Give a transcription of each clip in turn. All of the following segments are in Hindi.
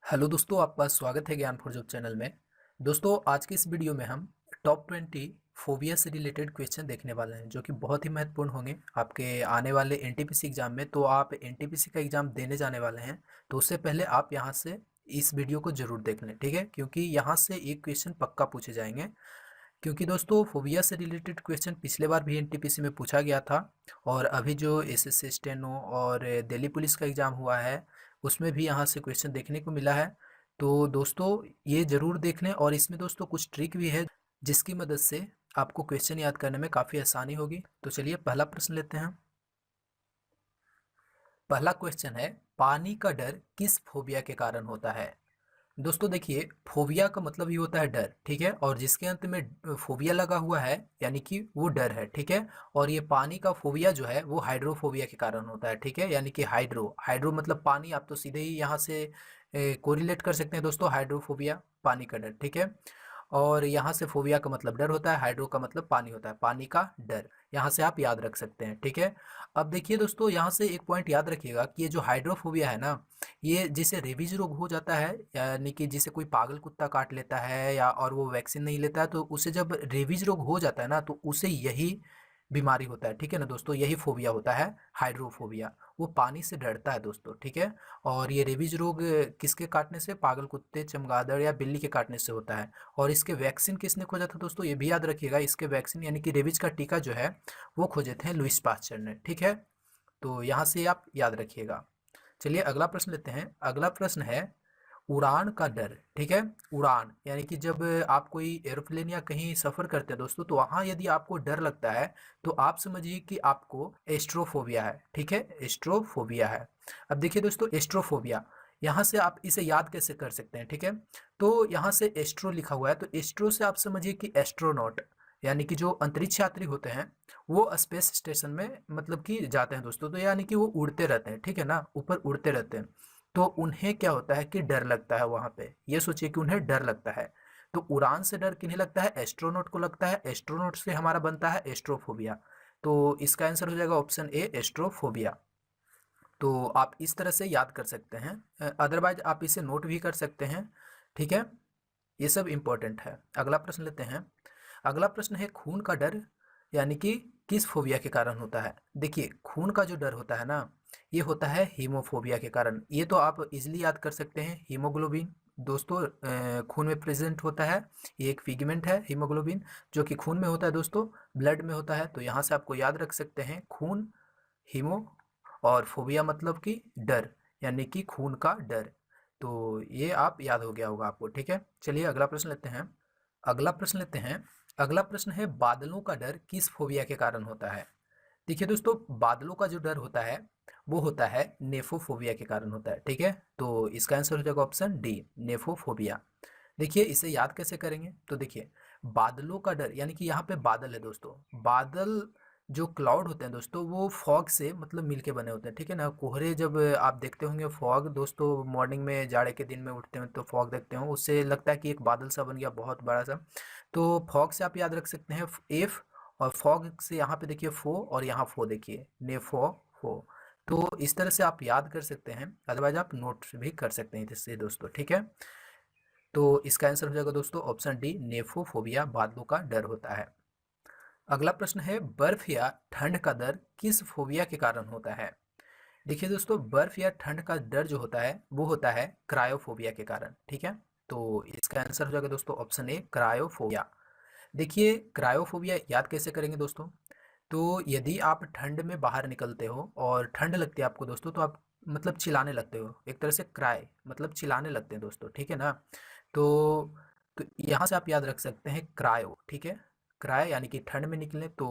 हेलो दोस्तों, आपका स्वागत है ज्ञान फॉर जॉब चैनल में। दोस्तों, आज की इस वीडियो में हम टॉप 20 फोबिया से रिलेटेड क्वेश्चन देखने वाले हैं जो कि बहुत ही महत्वपूर्ण होंगे आपके आने वाले एनटीपीसी एग्जाम में। तो आप एनटीपीसी का एग्जाम देने जाने वाले हैं तो उससे पहले आप यहां से इस वीडियो को जरूर देख लें, ठीक है, क्योंकि यहाँ से एक क्वेश्चन पक्का पूछे जाएंगे। क्योंकि दोस्तों फोबिया से रिलेटेड क्वेश्चन पिछले बार भी एनटीपीसी में पूछा गया था और अभी जो एसएससी स्टेनो और दिल्ली पुलिस का एग्ज़ाम हुआ है उसमें भी यहाँ से क्वेश्चन देखने को मिला है। तो दोस्तों ये ज़रूर देख लें और इसमें दोस्तों कुछ ट्रिक भी है जिसकी मदद से आपको क्वेश्चन याद करने में काफ़ी आसानी होगी। तो चलिए पहला प्रश्न लेते हैं। पहला क्वेश्चन है, पानी का डर किस फोबिया के कारण होता है? दोस्तों देखिए, फोबिया का मतलब ही होता है डर, ठीक है, और जिसके अंत में फोबिया लगा हुआ है यानी कि वो डर है, ठीक है। और ये पानी का फोबिया जो है वो हाइड्रोफोबिया के कारण होता है, ठीक है, यानी कि हाइड्रो हाइड्रो मतलब पानी। आप तो सीधे ही यहाँ से कोरिलेट कर सकते हैं दोस्तों, हाइड्रोफोबिया पानी का डर, ठीक है। और यहाँ से फोबिया का मतलब डर होता है, हाइड्रो का मतलब पानी होता है, पानी का डर। यहाँ से आप याद रख सकते हैं, ठीक है। अब देखिए दोस्तों, यहाँ से एक पॉइंट याद रखिएगा कि ये जो हाइड्रोफोबिया है ना, ये जिसे रेबीज रोग हो जाता है, यानी कि जिसे कोई पागल कुत्ता काट लेता है या और वो वैक्सीन नहीं लेता है, तो उसे जब रेबीज रोग हो जाता है ना तो उसे यही बीमारी होता है, ठीक है ना दोस्तों, यही फोबिया होता है, हाइड्रोफोबिया। वो पानी से डरता है दोस्तों, ठीक है। और ये रेबीज रोग किसके काटने से? पागल कुत्ते, चमगादड़ या बिल्ली के काटने से होता है। और इसके वैक्सीन किसने खोजा था दोस्तों? ये भी याद रखिएगा, इसके वैक्सीन यानी कि रेबीज का टीका जो है वो खोजे थे लुईस पास्चर ने, ठीक है। तो यहाँ से आप याद रखिएगा। चलिए अगला प्रश्न लेते हैं। अगला प्रश्न है उड़ान का डर, ठीक है। उड़ान यानी कि जब आप कोई एरोप्लेन या कहीं सफर करते हैं दोस्तों, तो वहां यदि आपको डर लगता है तो आप समझिए कि आपको एस्ट्रोफोबिया है, ठीक है, एस्ट्रोफोबिया है। अब देखिए दोस्तों, एस्ट्रोफोबिया यहाँ से आप इसे याद कैसे कर सकते हैं, ठीक है। तो यहाँ से एस्ट्रो लिखा हुआ है, तो एस्ट्रो से आप समझिए कि एस्ट्रोनॉट यानी कि जो अंतरिक्ष यात्री होते हैं वो स्पेस स्टेशन में मतलब कि जाते हैं दोस्तों, तो यानी कि वो उड़ते रहते हैं, ठीक है ना, ऊपर उड़ते रहते हैं। तो उन्हें क्या होता है कि डर लगता है वहां पे, ये सोचिए कि उन्हें डर लगता है। तो उड़ान से डर किन्हें लगता है? एस्ट्रोनॉट को लगता है। एस्ट्रोनॉट से हमारा बनता है एस्ट्रोफोबिया। तो इसका आंसर हो जाएगा ऑप्शन ए, एस्ट्रोफोबिया। तो आप इस तरह से याद कर सकते हैं, अदरवाइज आप इसे नोट भी कर सकते हैं, ठीक है। ये सब इंपॉर्टेंट है। अगला प्रश्न लेते हैं। अगला प्रश्न है खून का डर यानी कि किस फोबिया के कारण होता है? देखिए, खून का जो डर होता है ना, ये होता है हीमोफोबिया के कारण। ये तो आप इजीली याद कर सकते हैं, हीमोग्लोबिन दोस्तों खून में प्रेजेंट होता है। ये एक पिगमेंट है हीमोग्लोबिन, जो कि खून में होता है दोस्तों, ब्लड में होता है। तो यहाँ से आपको याद रख सकते हैं खून, हीमो, और फोबिया मतलब कि डर, यानी कि खून का डर। तो ये आप याद हो गया होगा आपको, ठीक है। चलिए अगला प्रश्न लेते हैं। अगला प्रश्न लेते हैं। अगला प्रश्न है बादलों का डर किस फोबिया के कारण होता है? देखिए दोस्तों, बादलों का जो डर होता है वो होता है नेफोफोबिया के कारण होता है, ठीक है। तो इसका आंसर हो जाएगा ऑप्शन डी, नेफोफोबिया। देखिए इसे याद कैसे करेंगे? तो देखिए, बादलों का डर यानी कि यहाँ पे बादल है दोस्तों। बादल जो क्लाउड होते हैं दोस्तों वो फॉग से मतलब मिलके बने होते हैं, ठीक है ना। कोहरे जब आप देखते होंगे फॉग दोस्तों, मॉर्निंग में जाड़े के दिन में उठते हैं तो फॉग देखते हो, उससे लगता है कि एक बादल सा बन गया बहुत बड़ा सा। तो फॉग से आप याद रख सकते हैं एफ, और फॉग से यहाँ पे देखिए फो, और यहाँ फो देखिए नेफो फो। तो इस तरह से आप याद कर सकते हैं, अदरवाइज आप नोट भी कर सकते हैं इससे दोस्तों, ठीक है। तो इसका आंसर हो जाएगा दोस्तों ऑप्शन डी, नेफोफोबिया, बादलों का डर होता है। अगला प्रश्न है बर्फ या ठंड का डर किस फोबिया के कारण होता है? देखिए दोस्तों, बर्फ या ठंड का डर जो होता है वो होता है क्रायोफोबिया के कारण, ठीक है। तो इसका आंसर हो जाएगा दोस्तों ऑप्शन ए, क्रायोफोबिया। देखिए क्रायोफोबिया याद कैसे करेंगे दोस्तों? तो यदि आप ठंड में बाहर निकलते हो और ठंड लगती है आपको दोस्तों, तो आप मतलब चिल्लाने लगते हो, एक तरह से क्राई मतलब चिल्लाने लगते हैं दोस्तों, ठीक है ना। तो तो यहाँ से आप याद रख सकते हैं क्रायो, ठीक है। क्राय यानी कि ठंड में निकले तो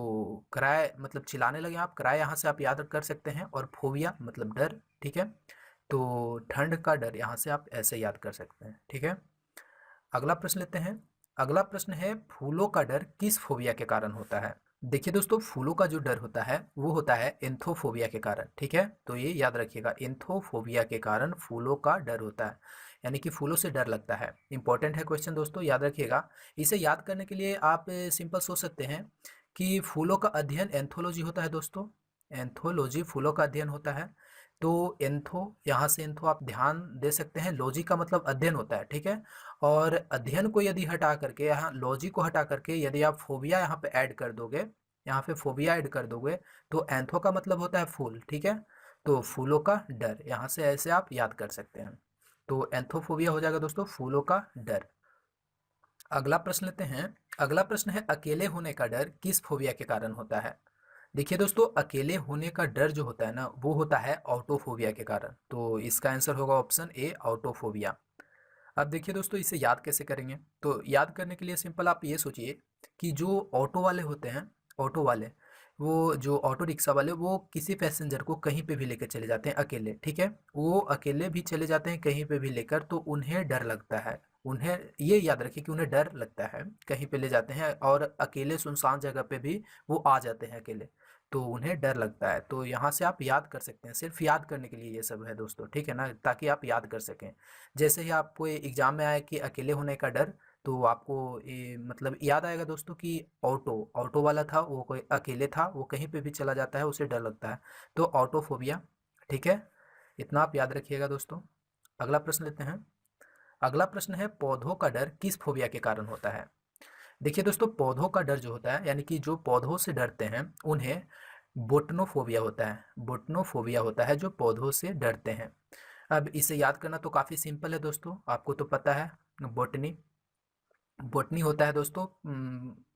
क्राय मतलब चिल्लाने लगे आप, क्राय यहाँ से आप याद कर सकते हैं, और फोबिया मतलब डर, ठीक है। तो ठंड का डर यहाँ से आप ऐसे याद कर सकते हैं, ठीक है। अगला प्रश्न लेते हैं। अगला प्रश्न है फूलों का डर किस फोबिया के कारण होता है? देखिए दोस्तों, फूलों का जो डर होता है वो होता है एंथोफोबिया के कारण, ठीक है। तो ये याद रखिएगा, एंथोफोबिया के कारण फूलों का डर होता है, यानी कि फूलों से डर लगता है। इंपॉर्टेंट है क्वेश्चन दोस्तों, याद रखिएगा। इसे याद करने के लिए आप सिंपल सोच सकते हैं कि फूलों का अध्ययन एंथोलॉजी होता है दोस्तों। एंथोलॉजी फूलों का अध्ययन होता है। तो एंथो, यहाँ से एंथो आप ध्यान दे सकते हैं, लॉजी का मतलब अध्ययन होता है, ठीक है। और अध्ययन को यदि हटा करके, यहाँ लॉजी को हटा करके यदि आप फोबिया यहाँ पे ऐड कर दोगे, यहाँ पे फोबिया ऐड कर दोगे, तो एंथो का मतलब होता है फूल, ठीक है। तो फूलों का डर, यहाँ से ऐसे आप याद कर सकते हैं। तो एंथोफोबिया हो जाएगा दोस्तों फूलों का डर। अगला प्रश्न लेते हैं। अगला प्रश्न है, अकेले होने का डर किस फोबिया के कारण होता है। देखिए दोस्तों, अकेले होने का डर जो होता है ना, वो होता है ऑटोफोबिया के कारण। तो इसका आंसर होगा ऑप्शन ए, ऑटोफोबिया। अब देखिए दोस्तों, इसे याद कैसे करेंगे। तो याद करने के लिए सिंपल आप ये सोचिए कि जो ऑटो वाले होते हैं, ऑटो वाले, वो जो ऑटो रिक्शा वाले, वो किसी पैसेंजर को कहीं पे भी लेकर चले जाते हैं अकेले, ठीक है। वो अकेले भी चले जाते हैं कहीं पे भी लेकर, तो उन्हें डर लगता है। उन्हें ये याद रखिए कि उन्हें डर लगता है, कहीं पे ले जाते हैं और अकेले सुनसान जगह पे भी वो आ जाते हैं अकेले, तो उन्हें डर लगता है। तो यहाँ से आप याद कर सकते हैं, सिर्फ याद करने के लिए ये सब है दोस्तों, ठीक है ना, ताकि आप याद कर सकें। जैसे ही आपको एग्जाम में आया कि अकेले होने का डर, तो आपको ये मतलब याद आएगा दोस्तों कि ऑटो ऑटो वाला था, वो कोई अकेले था, वो कहीं पे भी चला जाता है, उसे डर लगता है। तो ऑटोफोबिया, ठीक है, इतना आप याद रखिएगा दोस्तों। अगला प्रश्न लेते हैं। अगला प्रश्न है, पौधों का डर किस फोबिया के कारण होता है। देखिए दोस्तों, पौधों का डर जो होता है, यानी कि जो पौधों से डरते हैं, उन्हें बोटनोफोबिया होता है। बोटनोफोबिया होता है जो पौधों से डरते हैं। अब इसे याद करना तो काफ़ी सिंपल है दोस्तों, आपको तो पता है। बोटनी, बोटनी होता है दोस्तों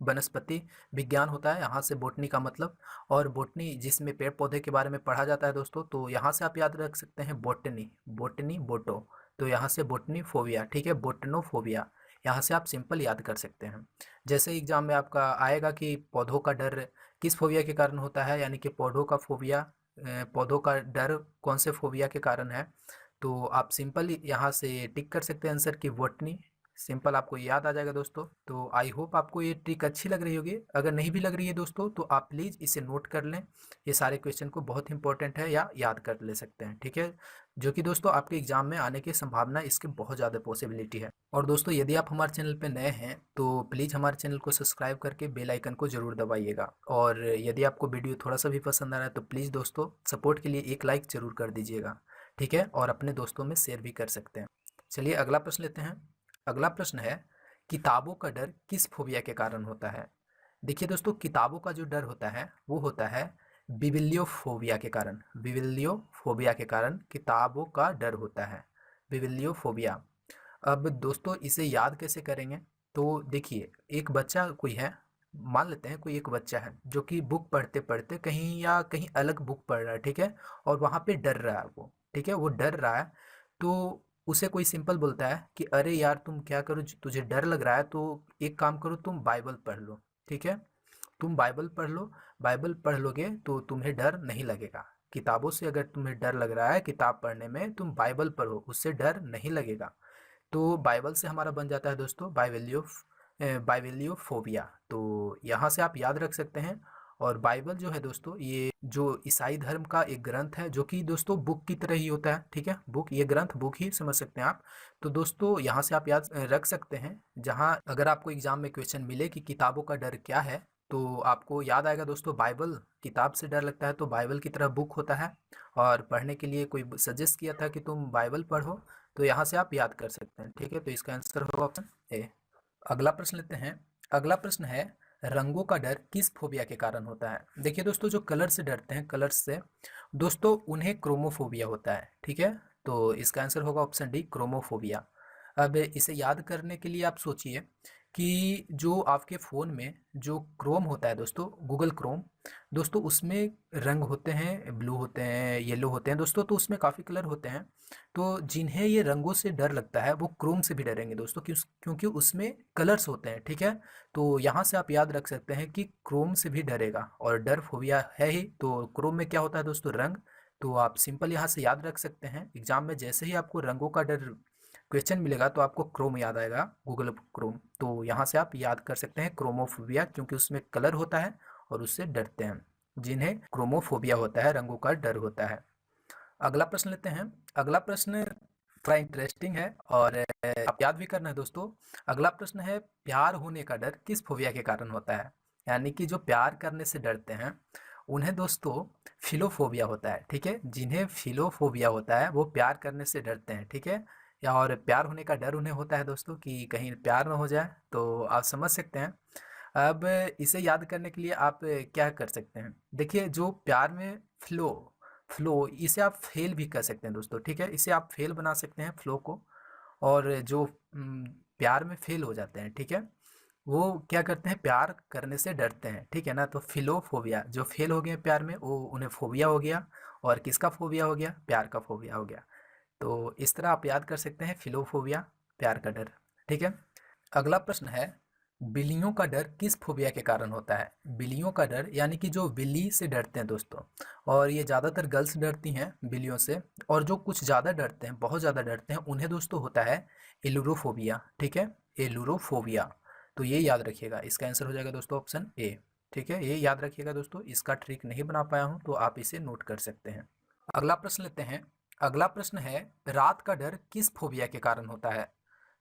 वनस्पति विज्ञान होता है, यहाँ से बोटनी का मतलब। और बोटनी जिसमें पेड़ पौधे के बारे में पढ़ा जाता है दोस्तों, तो यहाँ से आप याद रख सकते हैं बोटनी, बोटनी बोटो। तो यहाँ से बोटनी फोबिया, ठीक है, बोटनोफोबिया, यहाँ से आप सिंपल याद कर सकते हैं। जैसे एग्जाम में आपका आएगा कि पौधों का डर किस फोबिया के कारण होता है, यानी कि पौधों का फोबिया, पौधों का डर कौन से फोबिया के कारण है, तो आप सिंपल यहाँ से टिक कर सकते हैं आंसर की बोटनी। सिंपल आपको याद आ जाएगा दोस्तों। तो आई होप आपको ये ट्रिक अच्छी लग रही होगी। अगर नहीं भी लग रही है दोस्तों, तो आप प्लीज़ इसे नोट कर लें, ये सारे क्वेश्चन को बहुत इंपॉर्टेंट है, या याद कर ले सकते हैं, ठीक है। जो कि दोस्तों आपके एग्जाम में आने की संभावना इसकी बहुत ज़्यादा पॉसिबिलिटी है। और दोस्तों, यदि आप हमारे चैनल पे नए हैं, तो प्लीज़ हमारे चैनल को सब्सक्राइब करके बेल आइकन को ज़रूर दबाइएगा। और यदि आपको वीडियो थोड़ा सा भी पसंद आ रहा है, तो प्लीज़ दोस्तों सपोर्ट के लिए एक लाइक ज़रूर कर दीजिएगा, ठीक है, और अपने दोस्तों में शेयर भी कर सकते हैं। चलिए अगला प्रश्न लेते हैं। अगला प्रश्न है, किताबों का डर किस फोबिया के कारण होता है। देखिए दोस्तों, किताबों का जो डर होता है, वो होता है बिबिलियोफोबिया के कारण। बिबिलियोफोबिया के कारण किताबों का डर होता है, बिबिलियोफोबिया। अब दोस्तों, इसे याद कैसे करेंगे। तो देखिए, एक बच्चा कोई है, मान लेते हैं कोई एक बच्चा है जो कि बुक पढ़ते पढ़ते कहीं या कहीं अलग बुक पढ़ रहा है, ठीक है, और वहाँ पे डर रहा है वो, ठीक है, वो डर रहा है। तो उसे कोई सिंपल बोलता है कि अरे यार, तुम क्या करो, तुझे डर लग रहा है तो एक काम करो, तुम बाइबल पढ़ लो, ठीक है, तुम बाइबल पढ़ लो। बाइबल पढ़ लोगे तो तुम्हें डर नहीं लगेगा। किताबों से अगर तुम्हें डर लग रहा है किताब पढ़ने में, तुम बाइबल पढ़ो, उससे डर नहीं लगेगा। तो बाइबल से हमारा बन जाता है दोस्तों बाइबेलियोफोबिया। तो यहाँ से आप याद रख सकते हैं। और बाइबल जो है दोस्तों, ये जो ईसाई धर्म का एक ग्रंथ है, जो कि दोस्तों बुक की तरह ही होता है, ठीक है, बुक, ये ग्रंथ बुक ही समझ सकते हैं आप। तो दोस्तों, यहाँ से आप याद रख सकते हैं। जहाँ अगर आपको एग्जाम में क्वेश्चन मिले कि किताबों का डर क्या है, तो आपको याद आएगा दोस्तों बाइबल। किताब से डर लगता है तो बाइबल की तरह बुक होता है, और पढ़ने के लिए कोई सजेस्ट किया था कि तुम बाइबल पढ़ो, तो यहाँ से आप याद कर सकते हैं, ठीक है। तो इसका आंसर होगा ऑप्शन ए। अगला प्रश्न लेते हैं। अगला प्रश्न है, रंगों का डर किस फोबिया के कारण होता है। देखिए दोस्तों, जो कलर से डरते हैं, कलर से दोस्तों, उन्हें क्रोमोफोबिया होता है, ठीक है। तो इसका आंसर होगा ऑप्शन डी, क्रोमोफोबिया। अब इसे याद करने के लिए आप सोचिए कि जो आपके फ़ोन में जो क्रोम होता है दोस्तों, गूगल क्रोम, दोस्तों उसमें रंग होते हैं, ब्लू होते हैं, येलो होते हैं दोस्तों, तो उसमें काफ़ी कलर होते हैं। तो जिन्हें ये रंगों से डर लगता है, वो क्रोम से भी डरेंगे दोस्तों, क्योंकि उसमें कलर्स होते हैं, ठीक है। तो यहाँ से आप याद रख सकते हैं कि क्रोम से भी डरेगा, और डर फोबिया है ही। तो क्रोम में क्या होता है दोस्तों, रंग। तो आप सिंपल यहाँ से याद रख सकते हैं। एग्जाम में जैसे ही आपको रंगों का डर क्वेश्चन मिलेगा, तो आपको क्रोम याद आएगा, गूगल क्रोम। तो यहाँ से आप याद कर सकते हैं क्रोमोफोबिया, क्योंकि उसमें कलर होता है और उससे डरते हैं, जिन्हें क्रोमोफोबिया होता है, रंगों का डर होता है। अगला प्रश्न लेते हैं। अगला प्रश्न थोड़ा इंटरेस्टिंग है, और आप याद भी करना है दोस्तों। अगला प्रश्न है, प्यार होने का डर किस फोबिया के कारण होता है। यानी कि जो प्यार करने से डरते हैं, उन्हें दोस्तों फिलोफोबिया होता है, ठीक है। जिन्हें फिलोफोबिया होता है वो प्यार करने से डरते हैं, ठीक है। या और प्यार होने का डर उन्हें होता है दोस्तों कि कहीं प्यार ना हो जाए, तो आप समझ सकते हैं। अब इसे याद करने के लिए आप क्या कर सकते हैं, देखिए जो प्यार में फ्लो फ्लो इसे आप फेल भी कर सकते हैं दोस्तों, ठीक है। इसे आप फेल बना सकते हैं फ्लो को। और जो प्यार में फेल हो जाते हैं, ठीक है, वो क्या करते हैं, प्यार करने से डरते हैं, ठीक है ना। तो फिलोफोबिया, जो फेल हो गए प्यार में, वो उन्हें फोबिया हो गया। और किसका फोबिया हो गया, प्यार का फोबिया हो गया। तो इस तरह आप याद कर सकते हैं फिलोफोबिया, प्यार का डर, ठीक है। अगला प्रश्न है, बिल्लियों का डर किस फोबिया के कारण होता है। बिल्लियों का डर यानी कि जो बिल्ली से डरते हैं दोस्तों, और ये ज़्यादातर गर्ल्स डरती हैं बिल्लियों से। और जो कुछ ज़्यादा डरते हैं, बहुत ज़्यादा डरते हैं, उन्हें दोस्तों होता है एलुरोफोबिया, ठीक है, एलुरोफोबिया। तो ये याद रखिएगा, इसका आंसर हो जाएगा दोस्तों ऑप्शन ए, ठीक है। ये याद रखिएगा दोस्तों, इसका ट्रिक नहीं बना पाया हूँ तो आप इसे नोट कर सकते हैं। अगला प्रश्न लेते हैं। अगला प्रश्न है, रात का डर किस फोबिया के कारण होता है।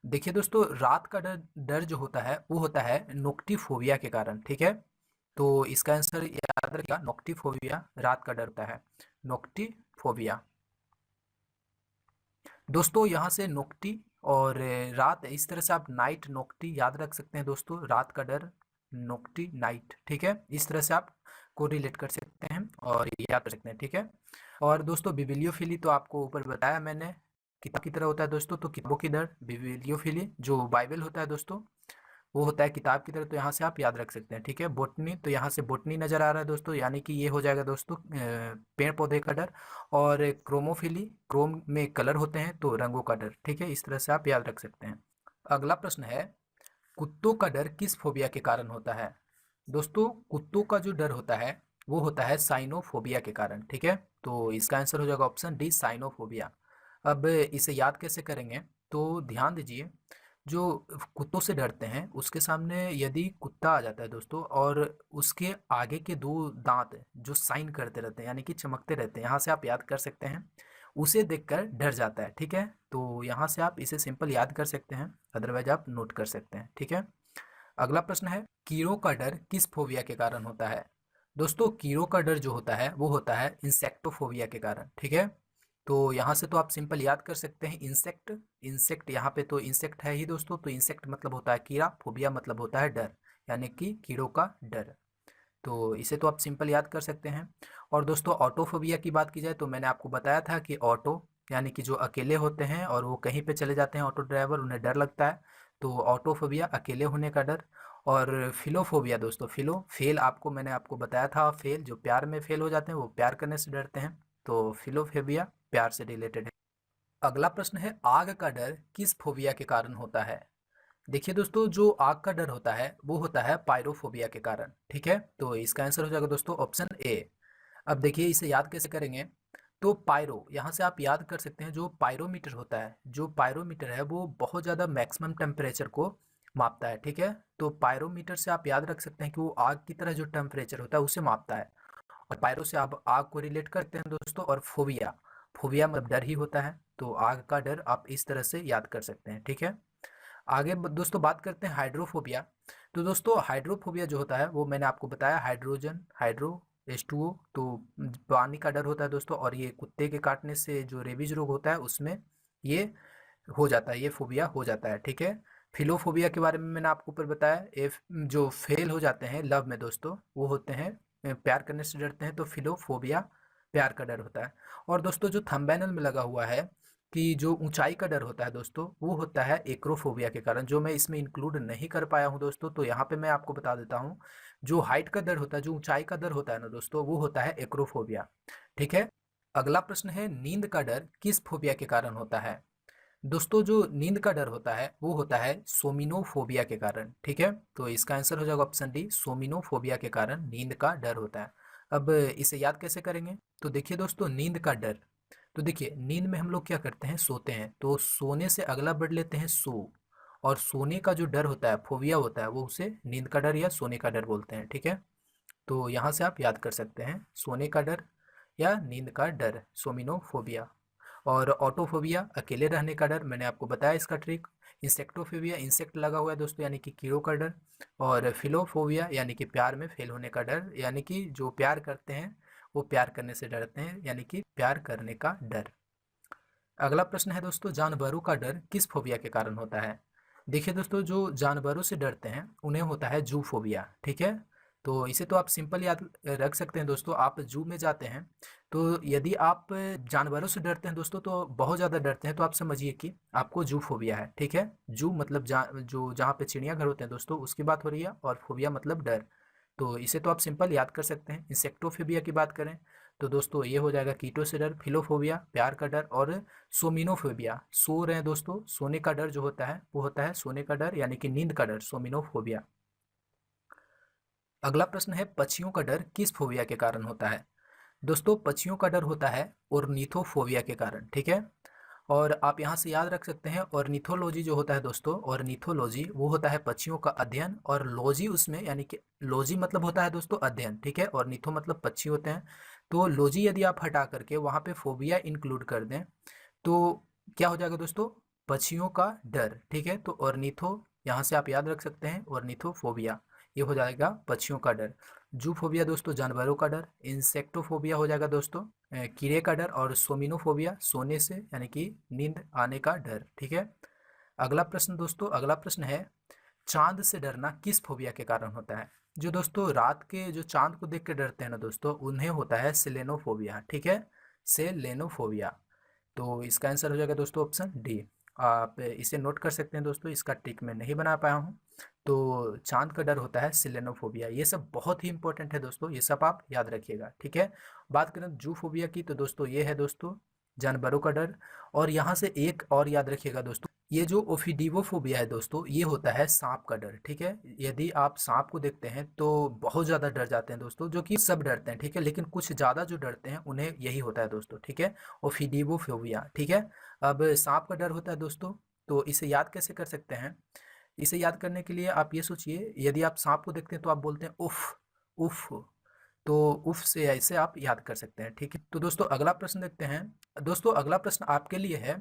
देखिए दोस्तों, रात का डर डर जो होता है वो होता है नोक्टिफोबिया के कारण, ठीक है। तो इसका आंसर याद रखिएगा, नोक्टिफोबिया रात का डर होता है, नोक्टिफोबिया। दोस्तों यहाँ से नोक्टी और रात, इस तरह से आप नाइट नोक्टी याद रख सकते हैं दोस्तों, रात का डर नोक्टी नाइट, ठीक है। इस तरह से आप को रिलेट कर सकते हैं और याद कर सकते हैं, ठीक है। और दोस्तों बिबिलियोफिली तो आपको ऊपर बताया मैंने, किताब की तरह होता है दोस्तों। तो किताबों की डर बिबिलियोफिली, जो बाइबल होता है दोस्तों, वो होता है किताब की तरह। तो यहाँ से आप याद रख सकते हैं, ठीक है। बोटनी, तो यहाँ से बोटनी नजर आ रहा है दोस्तों, यानी कि ये हो जाएगा दोस्तों पेड़ पौधे का डर। और क्रोमोफिली, क्रोम में कलर होते हैं तो रंगों का डर, ठीक है। इस तरह से आप याद रख सकते हैं। अगला प्रश्न है, कुत्तों का डर किस फोबिया के कारण होता है। दोस्तों कुत्तों का जो डर होता है वो होता है साइनोफोबिया के कारण, ठीक है। तो इसका आंसर हो जाएगा ऑप्शन डी, साइनोफोबिया। अब इसे याद कैसे करेंगे, तो ध्यान दीजिए, जो कुत्तों से डरते हैं उसके सामने यदि कुत्ता आ जाता है दोस्तों, और उसके आगे के दो दांत जो साइन करते रहते हैं यानी कि चमकते रहते हैं, यहाँ से आप याद कर सकते हैं, उसे देखकर डर जाता है, ठीक है। तो यहाँ से आप इसे सिंपल याद कर सकते हैं, अदरवाइज आप नोट कर सकते हैं, ठीक है। अगला प्रश्न है, कीड़ों का डर किस फोबिया के कारण होता है। दोस्तों कीड़ों का डर जो होता है वो होता है इंसेक्टोफोबिया के कारण, ठीक है। तो यहाँ से तो आप सिंपल याद कर सकते हैं, इंसेक्ट, इंसेक्ट यहाँ पे तो इंसेक्ट है ही दोस्तों, तो इंसेक्ट मतलब होता है कीड़ा, फोबिया मतलब होता है डर, यानी कि कीड़ों का डर। तो इसे तो आप सिंपल याद कर सकते हैं। और दोस्तों ऑटोफोबिया की बात की जाए तो मैंने आपको बताया था कि ऑटो यानी कि जो अकेले होते हैं और वो कहीं पे चले जाते हैं, ऑटो ड्राइवर, उन्हें डर लगता है। तो ऑटोफोबिया अकेले होने का डर। और फिलोफोबिया दोस्तों, फिलो फेल, आपको मैंने आपको बताया था, फेल जो प्यार में फेल हो जाते हैं वो प्यार करने से डरते हैं। तो फिलोफोबिया प्यार से रिलेटेड है। अगला प्रश्न है, आग का डर किस फोबिया के कारण होता है। देखिए दोस्तों, जो आग का डर होता है वो होता है पायरोफोबिया के कारण, ठीक है। तो इसका आंसर हो जाएगा दोस्तों ऑप्शन ए। अब देखिए इसे याद कैसे करेंगे, तो पायरो, यहाँ से आप याद कर सकते हैं, जो पायरोमीटर होता है, जो पायरोमीटर है वो बहुत ज़्यादा मैक्सिमम टेम्परेचर को मापता है, ठीक है। तो पायरोमीटर से आप याद रख सकते हैं कि वो आग की तरह जो टेम्परेचर होता है उसे मापता है। और पायरो से आप आग को रिलेट करते हैं दोस्तों। और फोबिया, फोबिया मतलब डर ही होता है, तो आग का डर आप इस तरह से याद कर सकते हैं, ठीक है। आगे दोस्तों बात करते हैं हाइड्रोफोबिया। तो दोस्तों हाइड्रोफोबिया जो होता है वो मैंने आपको बताया, हाइड्रोजन, हाइड्रो H2O, तो पानी का डर होता है दोस्तों। और ये कुत्ते के काटने से जो रेबीज रोग होता है उसमें ये हो जाता है, ये फोबिया हो जाता है, ठीक है। फिलोफोबिया के बारे में मैंने आपको ऊपर बताया, जो फेल हो जाते हैं लव में दोस्तों, वो होते हैं प्यार करने से डरते हैं, तो फिलोफोबिया प्यार का डर होता है। और दोस्तों जो थंबनेल में लगा हुआ है कि जो ऊंचाई का डर होता है दोस्तों, वो होता है एक्रोफोबिया के कारण, जो मैं इसमें इंक्लूड नहीं कर पाया हूं दोस्तों। तो यहाँ पे मैं आपको बता देता हूँ, जो हाइट का डर होता है, जो ऊंचाई का डर होता है ना दोस्तों, वो होता है एक्रोफोबिया, ठीक है। अगला प्रश्न है, नींद का डर किस फोबिया के कारण होता है। दोस्तों जो नींद का डर होता है वो होता है सोमिनोफोबिया के कारण, ठीक है। तो इसका आंसर हो जाएगा ऑप्शन डी, सोमिनोफोबिया के कारण नींद का डर होता है। अब इसे याद कैसे करेंगे, तो देखिए दोस्तों, नींद का डर, तो देखिए नींद में हम लोग क्या करते हैं, सोते हैं, तो सोने से अगला वर्ड लेते हैं सो। और सोने का जो डर होता है, फोबिया होता है, वो उसे नींद का डर या सोने का डर बोलते हैं, ठीक है। तो यहाँ से आप याद कर सकते हैं, सोने का डर या नींद का डर, सोमिनोफोबिया। और ऑटोफोबिया अकेले रहने का डर, मैंने आपको बताया इसका ट्रिक। इंसेक्टोफोबिया इंसेक्ट लगा हुआ है दोस्तों यानी कि कीड़ों का डर। और फिलोफोबिया यानी कि प्यार में फेल होने का डर, यानी कि जो प्यार करते हैं वो प्यार करने से डरते हैं, यानी कि प्यार करने का डर। अगला प्रश्न है दोस्तों, जानवरों का डर किस फोबिया के कारण होता है? देखिए दोस्तों, जो जानवरों से डरते हैं उन्हें होता है जू फोबिया, ठीक है। तो इसे तो आप सिंपल याद रख सकते हैं दोस्तों। आप जू में जाते हैं तो यदि आप जानवरों से डरते हैं दोस्तों, तो बहुत ज़्यादा डरते हैं, तो आप समझिए कि आपको जू फोबिया है, ठीक है। जू मतलब जो जहाँ पे चिड़ियाघर होते हैं दोस्तों उसकी बात हो रही है, और फोबिया मतलब डर। तो इसे तो आप सिंपल याद कर सकते हैं। इंसेक्टोफोबिया की बात करें तो दोस्तों ये हो जाएगा कीटों से डर, फिलोफोबिया प्यार का डर, और सोमिनोफोबिया सो रहे हैं दोस्तों, सोने का डर जो होता है वो होता है सोने का डर, यानी कि नींद का डर, सोमिनोफोबिया। अगला प्रश्न है, पक्षियों का डर किस फोबिया के कारण होता है? दोस्तों पक्षियों का डर होता है ऑर्निथोफोबिया के कारण, ठीक है। और आप यहाँ से याद रख सकते हैं, ऑर्निथोलॉजी जो होता है दोस्तों, ऑर्निथोलॉजी वो होता है पक्षियों का अध्ययन, और लॉजी उसमें यानी कि लॉजी मतलब होता है दोस्तों अध्ययन, ठीक है। ऑर्निथो मतलब पक्षी होते हैं। तो लॉजी यदि आप हटा करके वहाँ पे फोबिया इंक्लूड कर दें तो क्या हो जाएगा दोस्तों? पक्षियों का डर, ठीक है। तो ऑर्निथो यहाँ से आप याद रख सकते हैं, ऑर्निथोफोबिया ये हो जाएगा पक्षियों का डर। जूफोबिया दोस्तों जानवरों का डर। इंसेक्टोफोबिया हो जाएगा दोस्तों कीड़े का डर। और सोमिनोफोबिया सोने से यानी कि नींद आने का डर, ठीक है। अगला प्रश्न दोस्तों, अगला प्रश्न है, चांद से डरना किस फोबिया के कारण होता है? जो दोस्तों रात के जो चांद को देख के डरते हैं ना दोस्तों, उन्हें होता है सेलेनोफोबिया, ठीक है। सेलेनोफोबिया। तो इसका आंसर हो जाएगा दोस्तों ऑप्शन डी। आप इसे नोट कर सकते हैं दोस्तों, इसका ट्रिक मैं नहीं बना पाया हूँ। तो चांद का डर होता है सिलेनोफोबिया। ये सब बहुत ही इंपॉर्टेंट है दोस्तों, ये सब आप याद रखिएगा, ठीक है। बात करें जूफोबिया की तो दोस्तों ये है दोस्तों जानवरों का डर। और यहाँ से एक और याद रखिएगा दोस्तों, ये जो ओफिडिवोफोबिया है दोस्तों ये होता है सांप का डर, ठीक है। यदि आप सांप को देखते हैं तो बहुत ज़्यादा डर जाते हैं दोस्तों, जो कि सब डरते हैं, ठीक है, लेकिन कुछ ज़्यादा जो डरते हैं उन्हें यही होता है दोस्तों, ठीक है। ओफिडिवोफोबिया, ठीक है। अब सांप का डर होता है दोस्तों, तो इसे याद कैसे कर सकते हैं? इसे याद करने के लिए आप ये सोचिए, यदि आप सांप को देखते हैं तो आप बोलते हैं उफ उफ। तो उफ से ऐसे आप याद कर सकते हैं, ठीक है। तो दोस्तों अगला प्रश्न देखते हैं। दोस्तों अगला प्रश्न आपके लिए है,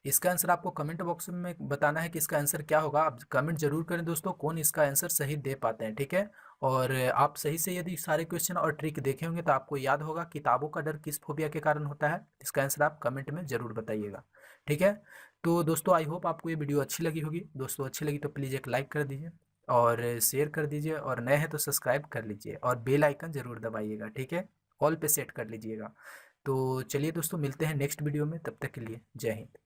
इसका आंसर आपको कमेंट बॉक्स में बताना है कि इसका आंसर क्या होगा। आप कमेंट जरूर करें दोस्तों, कौन इसका आंसर सही दे पाते हैं, ठीक है। और आप सही से यदि सारे क्वेश्चन और ट्रिक देखे होंगे तो आपको याद होगा किताबों का डर किस फोबिया के कारण होता है। इसका आंसर आप कमेंट में जरूर बताइएगा, ठीक है। तो दोस्तों आई होप आपको ये वीडियो अच्छी लगी होगी। दोस्तों अच्छी लगी तो प्लीज़ एक लाइक कर दीजिए और शेयर कर दीजिए, और नए हैं तो सब्सक्राइब कर लीजिए और बेल आइकन ज़रूर दबाइएगा, ठीक है। ऑल पे सेट कर लीजिएगा। तो चलिए दोस्तों मिलते हैं नेक्स्ट वीडियो में, तब तक के लिए जय हिंद।